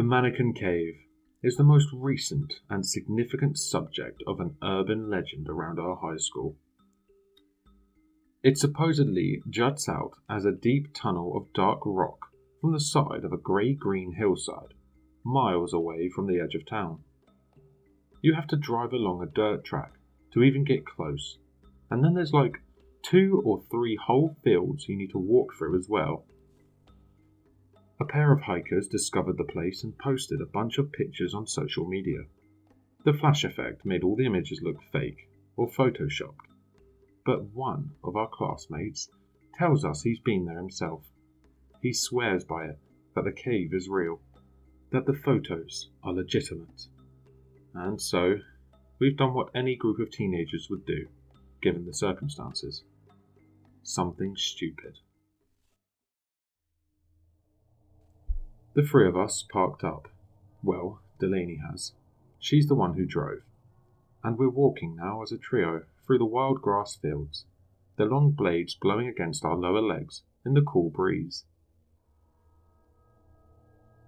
The Mannequin Cave is the most recent and significant subject of an urban legend around our high school. It supposedly juts out as a deep tunnel of dark rock from the side of a grey-green hillside, miles away from the edge of town. You have to drive along a dirt track to even get close, and then there's like 2 or 3 whole fields you need to walk through as well. A pair of hikers discovered the place and posted a bunch of pictures on social media. The flash effect made all the images look fake or photoshopped, but one of our classmates tells us he's been there himself. He swears by it that the cave is real, that the photos are legitimate. And so, we've done what any group of teenagers would do, given the circumstances. Something stupid. The 3 of us parked up. Well, Delaney has. She's the one who drove. And we're walking now as a trio through the wild grass fields, their long blades blowing against our lower legs in the cool breeze.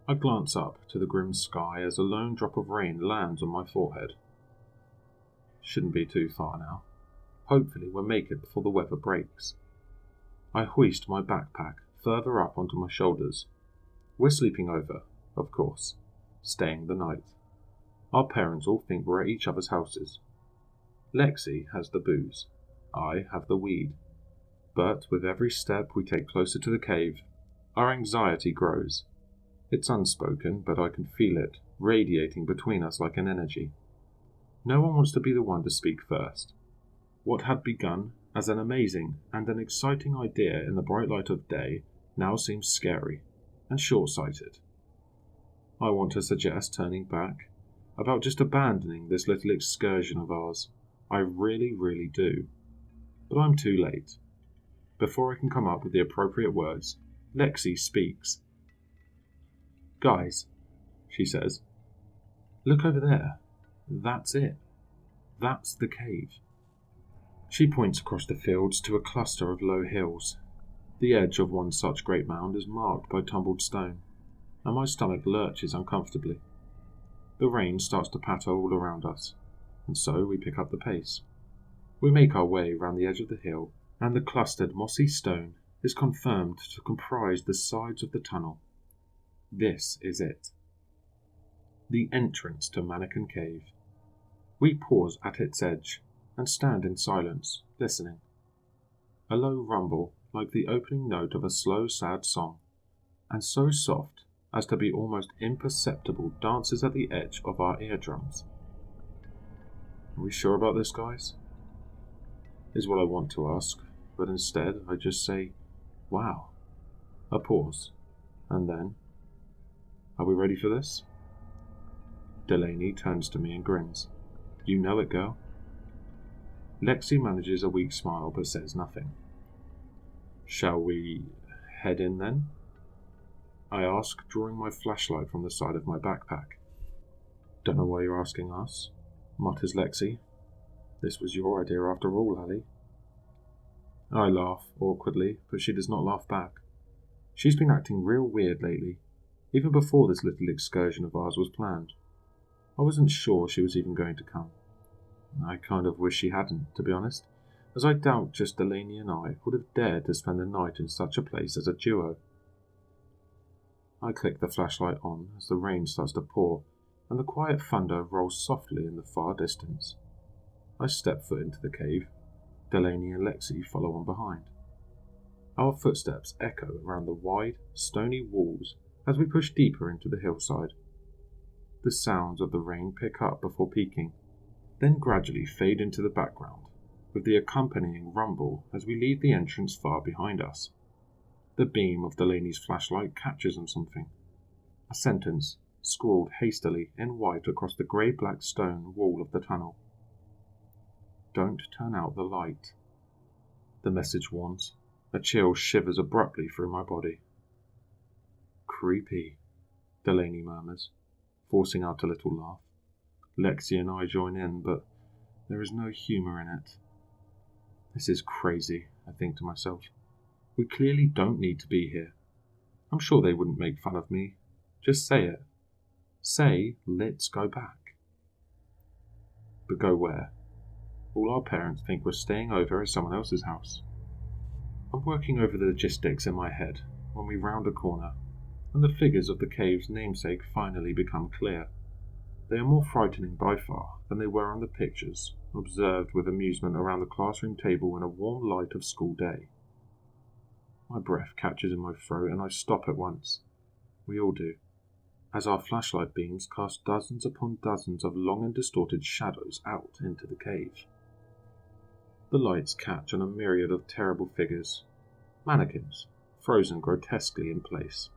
I glance up to the grim sky as a lone drop of rain lands on my forehead. Shouldn't be too far now. Hopefully we'll make it before the weather breaks. I hoist my backpack further up onto my shoulders. We're sleeping over, of course, staying the night. Our parents all think we're at each other's houses. Lexi has the booze. I have the weed. But with every step we take closer to the cave, our anxiety grows. It's unspoken, but I can feel it, radiating between us like an energy. No one wants to be the one to speak first. What had begun as an amazing and an exciting idea in the bright light of day now seems scary and short-sighted. I want to suggest turning back, about just abandoning this little excursion of ours. I really, really do. But I'm too late. Before I can come up with the appropriate words, Lexi speaks. "Guys," she says, "look over there. That's it. That's the cave." She points across the fields to a cluster of low hills. The edge of one such great mound is marked by tumbled stone, and my stomach lurches uncomfortably. The rain starts to patter all around us, and so we pick up the pace. We make our way round the edge of the hill, and the clustered mossy stone is confirmed to comprise the sides of the tunnel. This is it. The entrance to Mannequin Cave. We pause at its edge and stand in silence, listening. A low rumble, like the opening note of a slow, sad song, and so soft as to be almost imperceptible, dances at the edge of our eardrums. Are we sure about this, guys? Is what I want to ask, but instead I just say, wow. A pause, and then, are we ready for this? Delaney turns to me and grins. You know it, girl. Lexi manages a weak smile but says nothing. Shall we head in then? I ask, drawing my flashlight from the side of my backpack. Don't know why you're asking us, mutters Lexi. This was your idea after all, Hallie. I laugh awkwardly, but she does not laugh back. She's been acting real weird lately, even before this little excursion of ours was planned. I wasn't sure she was even going to come. I kind of wish she hadn't, to be honest, as I doubt just Delaney and I would have dared to spend the night in such a place as a duo. I click the flashlight on as the rain starts to pour, and the quiet thunder rolls softly in the far distance. I step foot into the cave. Delaney and Lexi follow on behind. Our footsteps echo around the wide, stony walls as we push deeper into the hillside. The sounds of the rain pick up before peaking, then gradually fade into the background, with the accompanying rumble as we leave the entrance far behind us. The beam of Delaney's flashlight catches on something. A sentence, scrawled hastily in white across the grey-black stone wall of the tunnel. Don't turn out the light. The message warns. A chill shivers abruptly through my body. Creepy, Delaney murmurs, forcing out a little laugh. Lexi and I join in, but there is no humour in it. This is crazy, I think to myself. We clearly don't need to be here. I'm sure they wouldn't make fun of me. Just say it. Say, let's go back. But go where? All our parents think we're staying over at someone else's house. I'm working over the logistics in my head when we round a corner, and the figures of the cave's namesake finally become clear. They are more frightening by far than they were on the pictures, observed with amusement around the classroom table in a warm light of school day. My breath catches in my throat and I stop at once. We all do, as our flashlight beams cast dozens upon dozens of long and distorted shadows out into the cave. The lights catch on a myriad of terrible figures, mannequins, frozen grotesquely in place,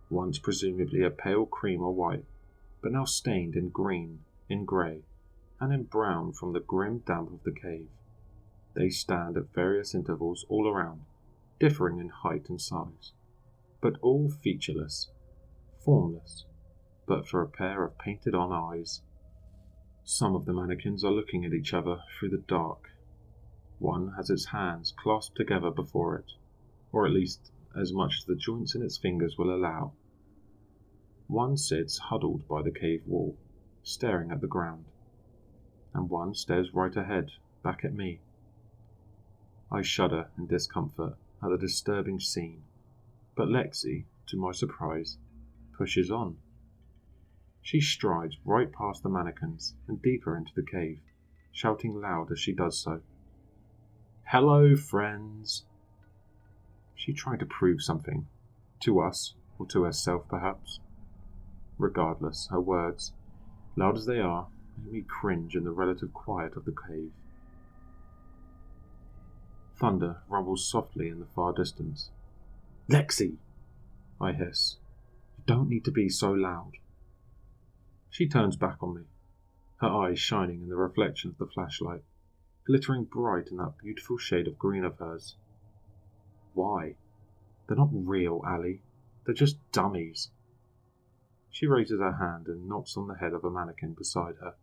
once presumably a pale cream or white, but now stained in green, in grey, and in brown from the grim damp of the cave. They stand at various intervals all around, differing in height and size, but all featureless, formless, but for a pair of painted-on eyes. Some of the mannequins are looking at each other through the dark. One has its hands clasped together before it, or at least as much as the joints in its fingers will allow. One sits huddled by the cave wall, staring at the ground, and one stares right ahead, back at me. I shudder in discomfort at the disturbing scene, but Lexi, to my surprise, pushes on. She strides right past the mannequins and deeper into the cave, shouting loud as she does so. "Hello, friends!" She tried to prove something, to us, or to herself perhaps. Regardless, her words, loud as they are, make me cringe in the relative quiet of the cave. Thunder rumbles softly in the far distance. "Lexi!" I hiss. "You don't need to be so loud." She turns back on me, her eyes shining in the reflection of the flashlight, glittering bright in that beautiful shade of green of hers. "Why? They're not real, Allie. They're just dummies." She raises her hand and knocks on the head of a mannequin beside her.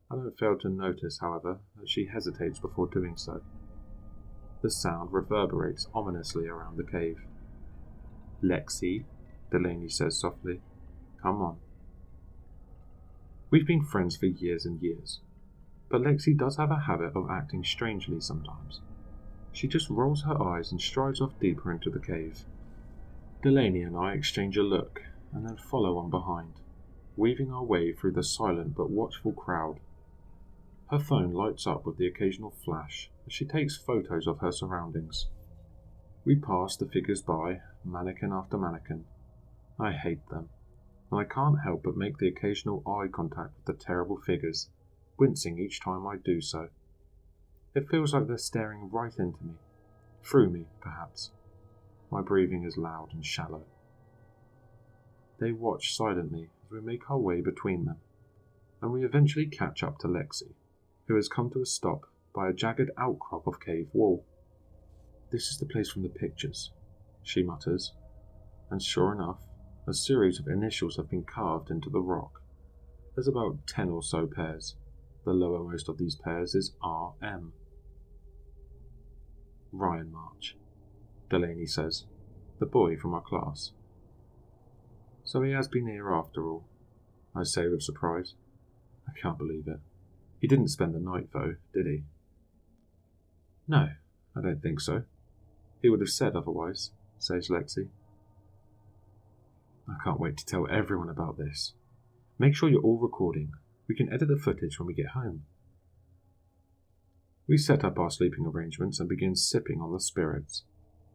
I don't fail to notice, however, that she hesitates before doing so. The sound reverberates ominously around the cave. "Lexi," Delaney says softly, "come on." We've been friends for years and years, but Lexi does have a habit of acting strangely sometimes. She just rolls her eyes and strides off deeper into the cave. Delaney and I exchange a look, and then follow on behind, weaving our way through the silent but watchful crowd. Her phone lights up with the occasional flash as she takes photos of her surroundings. We pass the figures by, mannequin after mannequin. I hate them, and I can't help but make the occasional eye contact with the terrible figures, wincing each time I do so. It feels like they're staring right into me, through me, perhaps. My breathing is loud and shallow. They watch silently as we make our way between them, and we eventually catch up to Lexi, who has come to a stop by a jagged outcrop of cave wall. "This is the place from the pictures," she mutters, and sure enough, a series of initials have been carved into the rock. There's about 10 or so pairs. The lowermost of these pairs is RM. "Ryan March," Delaney says, the boy from our class. "So he has been here after all," I say with surprise. I can't believe it. He didn't spend the night though, did he? "No, I don't think so. He would have said otherwise," says Lexi. I can't wait to tell everyone about this. Make sure you're all recording. We can edit the footage when we get home. We set up our sleeping arrangements and begin sipping on the spirits.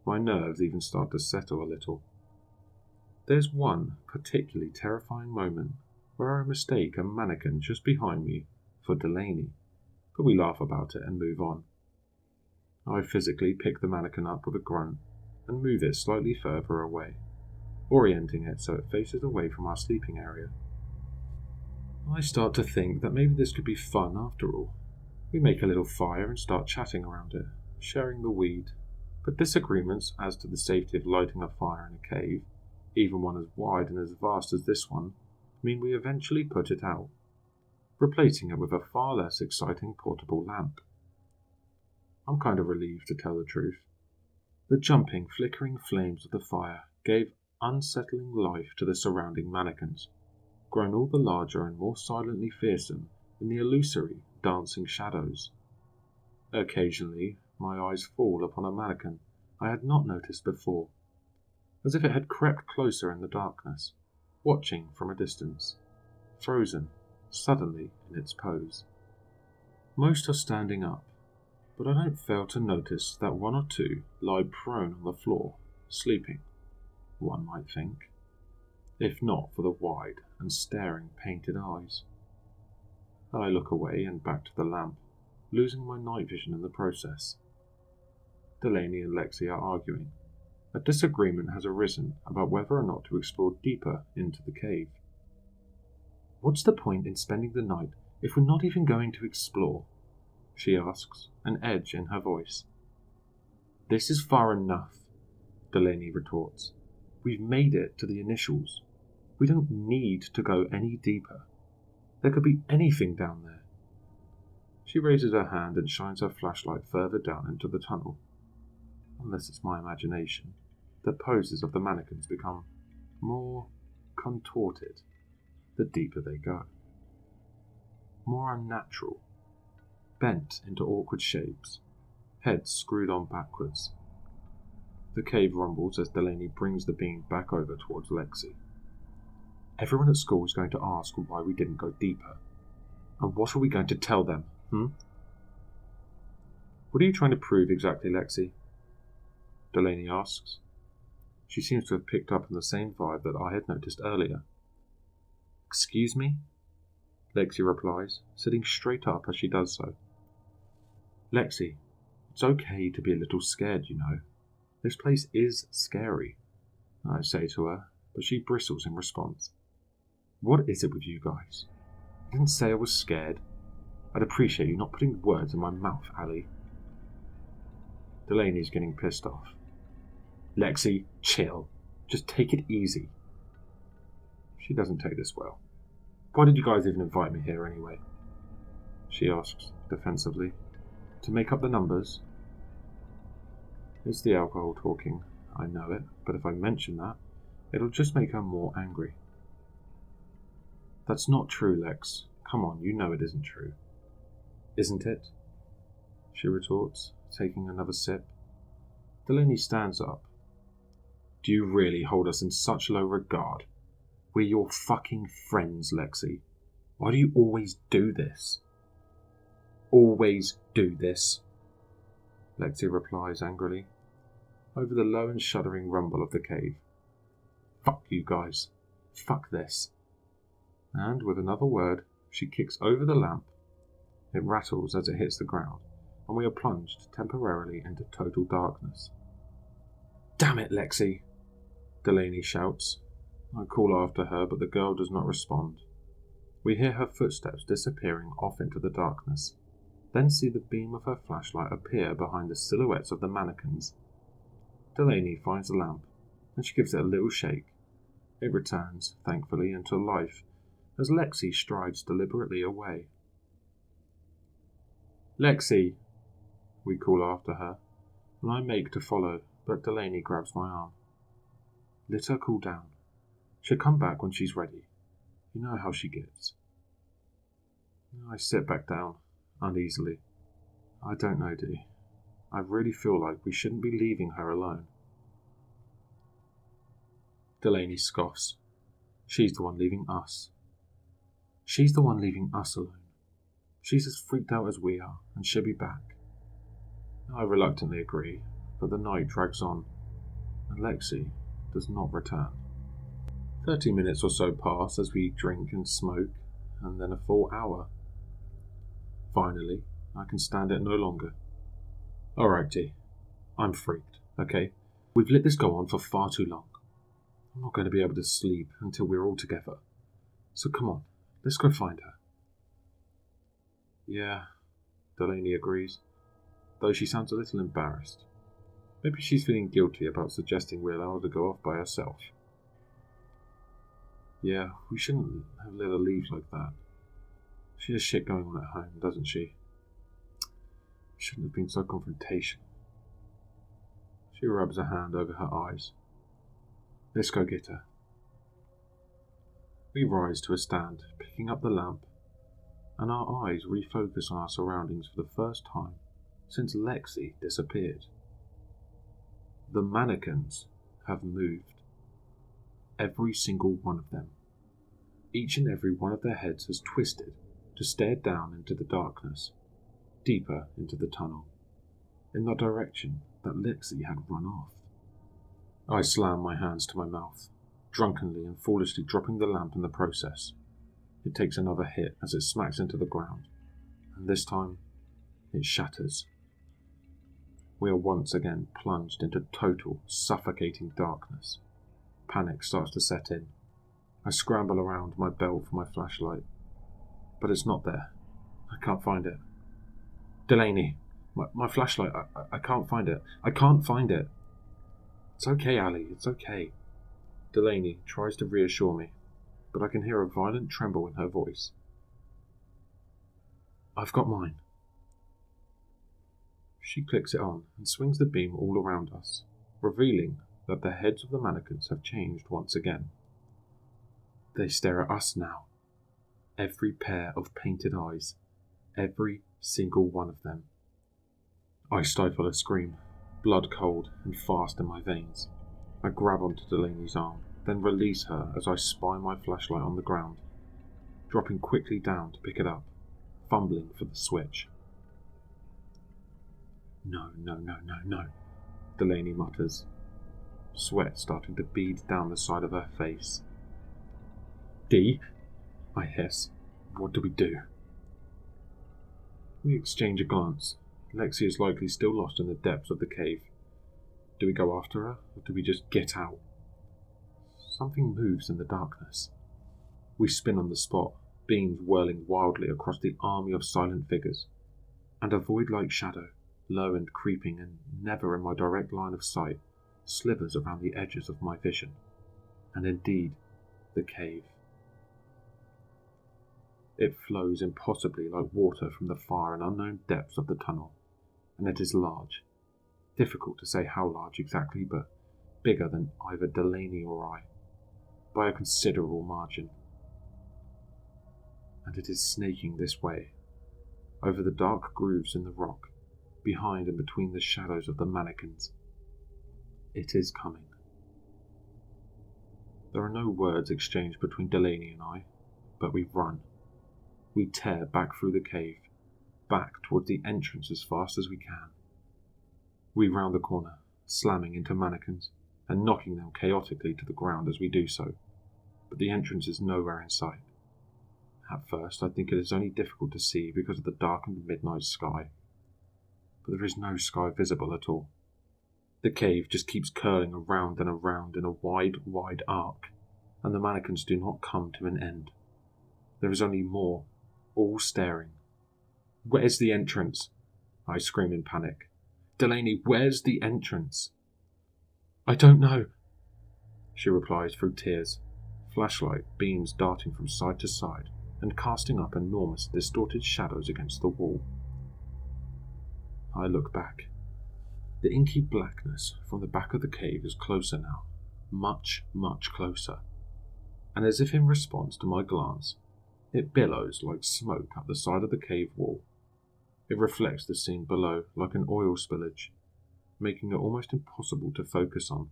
My nerves even start to settle a little. There's one particularly terrifying moment where I mistake a mannequin just behind me for Delaney, but we laugh about it and move on. I physically pick the mannequin up with a grunt and move it slightly further away, orienting it so it faces away from our sleeping area. I start to think that maybe this could be fun after all. We make a little fire and start chatting around it, sharing the weed, but disagreements as to the safety of lighting a fire in a cave, even one as wide and as vast as this one, mean we eventually put it out, replacing it with a far less exciting portable lamp. I'm kind of relieved, to tell the truth. The jumping, flickering flames of the fire gave unsettling life to the surrounding mannequins, grown all the larger and more silently fearsome in the illusory, dancing shadows. Occasionally, my eyes fall upon a mannequin I had not noticed before, as if it had crept closer in the darkness, watching from a distance, frozen suddenly in its pose. Most are standing up, but I don't fail to notice that one or two lie prone on the floor, sleeping, one might think, if not for the wide and staring painted eyes. I look away and back to the lamp, losing my night vision in the process. Delaney and Lexi are arguing. A disagreement has arisen about whether or not to explore deeper into the cave. "What's the point in spending the night if we're not even going to explore?" she asks, an edge in her voice. "This is far enough," Delaney retorts. "We've made it to the initials. We don't need to go any deeper. There could be anything down there." She raises her hand and shines her flashlight further down into the tunnel. Unless it's my imagination, the poses of the mannequins become more contorted the deeper they go. More unnatural, bent into awkward shapes, heads screwed on backwards. The cave rumbles as Delaney brings the beam back over towards Lexi. "Everyone at school is going to ask why we didn't go deeper. And what are we going to tell them, What are you trying to prove exactly, Lexi?" Delaney asks. She seems to have picked up on the same vibe that I had noticed earlier. "Excuse me?" Lexi replies, sitting straight up as she does so. "Lexi, it's okay to be a little scared, you know. This place is scary," I say to her, but she bristles in response. "What is it with you guys? I didn't say I was scared. I'd appreciate you not putting words in my mouth, Ali." Delaney's getting pissed off. "Lexi, chill. Just take it easy." She doesn't take this well. "Why did you guys even invite me here anyway?" she asks, defensively. "To make up the numbers?" It's the alcohol talking, I know it, but if I mention that, it'll just make her more angry. "That's not true, Lex. Come on, you know it isn't true." "Isn't it?" she retorts, taking another sip. Delaney stands up. "Do you really hold us in such low regard? We're your fucking friends, Lexi. Why do you always do this?" "Always do this," Lexi replies angrily, over the low and shuddering rumble of the cave. "Fuck you guys. Fuck this." And with another word, she kicks over the lamp. It rattles as it hits the ground, and we are plunged temporarily into total darkness. "Damn it, Lexi!" Delaney shouts. I call after her, but the girl does not respond. We hear her footsteps disappearing off into the darkness, then see the beam of her flashlight appear behind the silhouettes of the mannequins. Delaney finds the lamp, and she gives it a little shake. It returns, thankfully, into life as Lexi strides deliberately away. "Lexi!" we call after her, and I make to follow, but Delaney grabs my arm. "Let her cool down. She'll come back when she's ready. You know how she gets." I sit back down, uneasily. I don't know, Dee. I really feel like we shouldn't be leaving her alone. Delaney scoffs. She's the one leaving us. She's the one leaving us alone. She's as freaked out as we are, and she'll be back. I reluctantly agree, but the night drags on, and Lexi does not return. 30 minutes or so pass as we drink and smoke, and then a full hour. Finally, I can stand it no longer. "Alright, Dee. I'm freaked, okay? We've let this go on for far too long. I'm not going to be able to sleep until we're all together. So come on, let's go find her." "Yeah," Delaney agrees, though she sounds a little embarrassed. Maybe she's feeling guilty about suggesting we allow her to go off by herself. "Yeah, we shouldn't have let her leave like that. She has shit going on at home, doesn't she? Shouldn't have been so confrontational." She rubs a hand over her eyes. "Let's go get her." We rise to a stand, picking up the lamp, and our eyes refocus on our surroundings for the first time since Lexi disappeared. The mannequins have moved. Every single one of them. Each and every one of their heads has twisted to stare down into the darkness, deeper into the tunnel, in the direction that Lexi had run off. I slam my hands to my mouth, drunkenly and foolishly dropping the lamp in the process. It takes another hit as it smacks into the ground, and this time it shatters. We are once again plunged into total, suffocating darkness. Panic starts to set in. I scramble around my belt for my flashlight, but it's not there. I can't find it. Delaney, my flashlight, I can't find it. I can't find it. It's okay, Ali, it's okay. Delaney tries to reassure me, but I can hear a violent tremble in her voice. I've got mine. She clicks it on and swings the beam all around us, revealing that the heads of the mannequins have changed once again. They stare at us now. Every pair of painted eyes. Every single one of them. I stifle a scream, blood cold and fast in my veins. I grab onto Delaney's arm, then release her as I spy my flashlight on the ground, dropping quickly down to pick it up, fumbling for the switch. No, Delaney mutters, sweat starting to bead down the side of her face. Dee, I hiss. What do we do? We exchange a glance. Lexi is likely still lost in the depths of the cave. Do we go after her, or do we just get out? Something moves in the darkness. We spin on the spot, beams whirling wildly across the army of silent figures, and a void-like shadow, low and creeping and never in my direct line of sight, slithers around the edges of my vision. And indeed, the cave. It flows impossibly like water from the far and unknown depths of the tunnel, and it is large. Difficult to say how large exactly, but bigger than either Delaney or I, by a considerable margin. And it is snaking this way, over the dark grooves in the rock, behind and between the shadows of the mannequins. It is coming. There are no words exchanged between Delaney and I, but we run. We tear back through the cave, back towards the entrance as fast as we can. We round the corner, slamming into mannequins and knocking them chaotically to the ground as we do so, but the entrance is nowhere in sight. At first, I think it is only difficult to see because of the darkened midnight sky, but there is no sky visible at all. The cave just keeps curling around and around in a wide arc, and the mannequins do not come to an end. There is only more, all staring. Where's the entrance? I scream in panic. Delaney, where's the entrance? I don't know, she replies through tears, flashlight beams darting from side to side and casting up enormous distorted shadows against the wall. I look back. The inky blackness from the back of the cave is closer now, much closer, and as if in response to my glance, it billows like smoke up the side of the cave wall. It reflects the scene below like an oil spillage, making it almost impossible to focus on.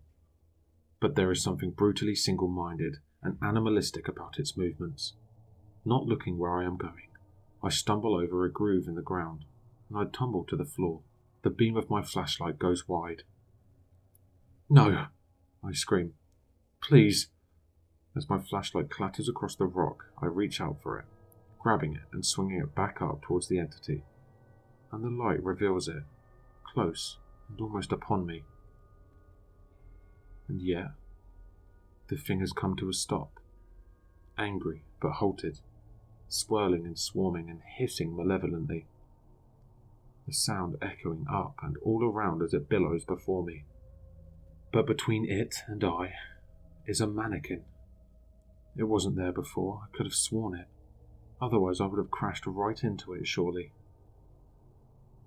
But there is something brutally single-minded and animalistic about its movements. Not looking where I am going, I stumble over a groove in the ground, and I tumble to the floor. The beam of my flashlight goes wide. No, I scream. Please. As my flashlight clatters across the rock, I reach out for it, grabbing it and swinging it back up towards the entity. And the light reveals it, close and almost upon me. And yet, the thing has come to a stop, angry but halted, swirling and swarming and hissing malevolently, the sound echoing up and all around as it billows before me. But between it and I is a mannequin. It wasn't there before, I could have sworn it. Otherwise I would have crashed right into it, surely.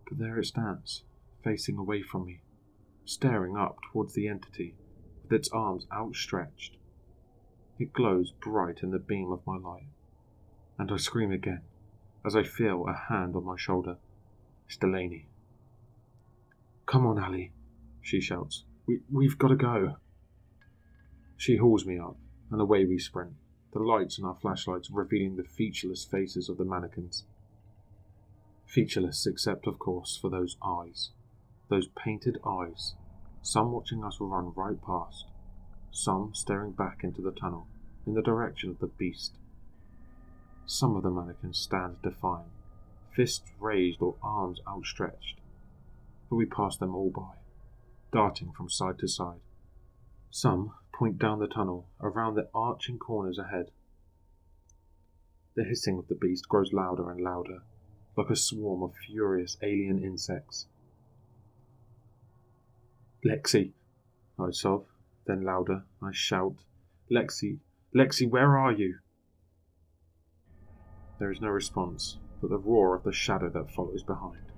But there it stands, facing away from me, staring up towards the entity, with its arms outstretched. It glows bright in the beam of my light, and I scream again as I feel a hand on my shoulder. It's Delaney. "Come on, Ali," she shouts. We've got to go." She hauls me up, and away we sprint, the lights in our flashlights revealing the featureless faces of the mannequins. Featureless except, of course, for those eyes. Those painted eyes, some watching us run right past, some staring back into the tunnel, in the direction of the beast. Some of the mannequins stand defiant, fists raised or arms outstretched, but we pass them all by, darting from side to side. Some point down the tunnel, around the arching corners ahead. The hissing of the beast grows louder and louder, like a swarm of furious alien insects. "Lexi," I sob, then louder, I shout, "Lexi, Lexi, where are you?" There is no response, but the roar of the shadow that follows behind.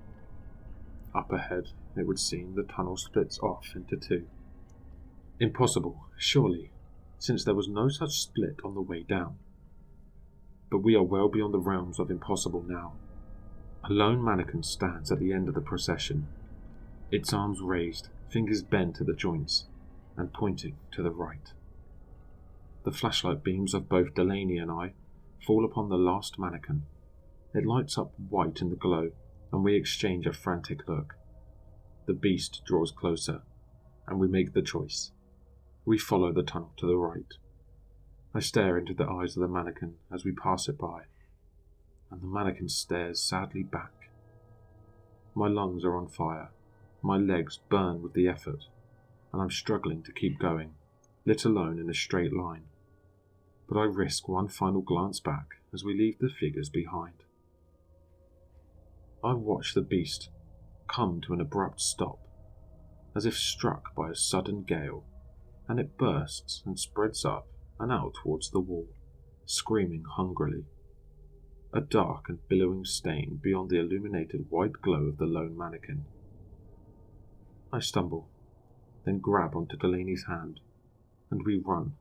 Up ahead, it would seem, the tunnel splits off into two. Impossible, surely, since there was no such split on the way down. But we are well beyond the realms of impossible now. A lone mannequin stands at the end of the procession, its arms raised, fingers bent at the joints, and pointing to the right. The flashlight beams of both Delaney and I fall upon the last mannequin. It lights up white in the glow, and we exchange a frantic look. The beast draws closer, and we make the choice. We follow the tunnel to the right. I stare into the eyes of the mannequin as we pass it by, and the mannequin stares sadly back. My lungs are on fire, my legs burn with the effort, and I'm struggling to keep going, let alone in a straight line. But I risk one final glance back as we leave the figures behind. I watch the beast come to an abrupt stop, as if struck by a sudden gale, and it bursts and spreads up and out towards the wall, screaming hungrily. A dark and billowing stain beyond the illuminated white glow of the lone mannequin. I stumble, then grab onto Delaney's hand, and we run.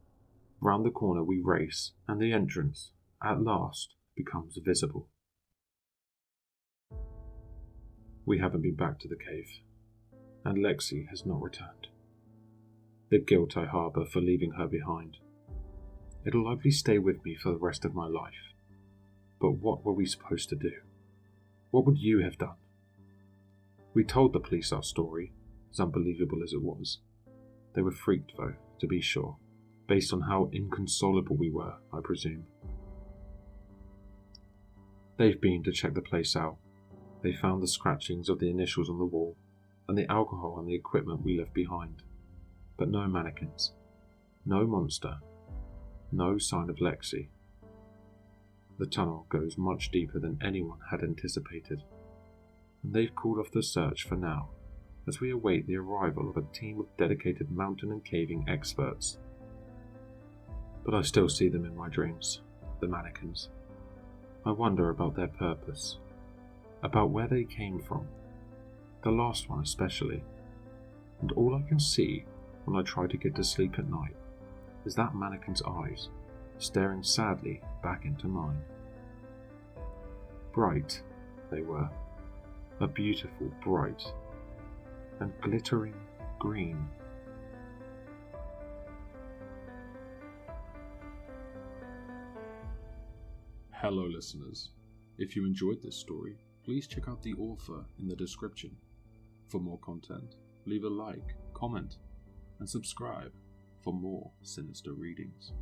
Round the corner we race, and the entrance, at last, becomes visible. We haven't been back to the cave, and Lexi has not returned. The guilt I harbour for leaving her behind. It'll likely stay with me for the rest of my life. But what were we supposed to do? What would you have done? We told the police our story, as unbelievable as it was. They were freaked, though, to be sure, based on how inconsolable we were, I presume. They've been to check the place out. They found the scratchings of the initials on the wall, and the alcohol and the equipment we left behind. But no mannequins, no monster, no sign of Lexi. The tunnel goes much deeper than anyone had anticipated, and they've called off the search for now, as we await the arrival of a team of dedicated mountain and caving experts. But I still see them in my dreams, the mannequins. I wonder about their purpose, about where they came from, the last one especially, and all I can see when I try to get to sleep at night is that mannequin's eyes staring sadly back into mine. Bright they were, a beautiful bright and glittering green. Hello listeners, if you enjoyed this story, please check out the author in the description. For more content, leave a like, comment, and subscribe for more sinister readings.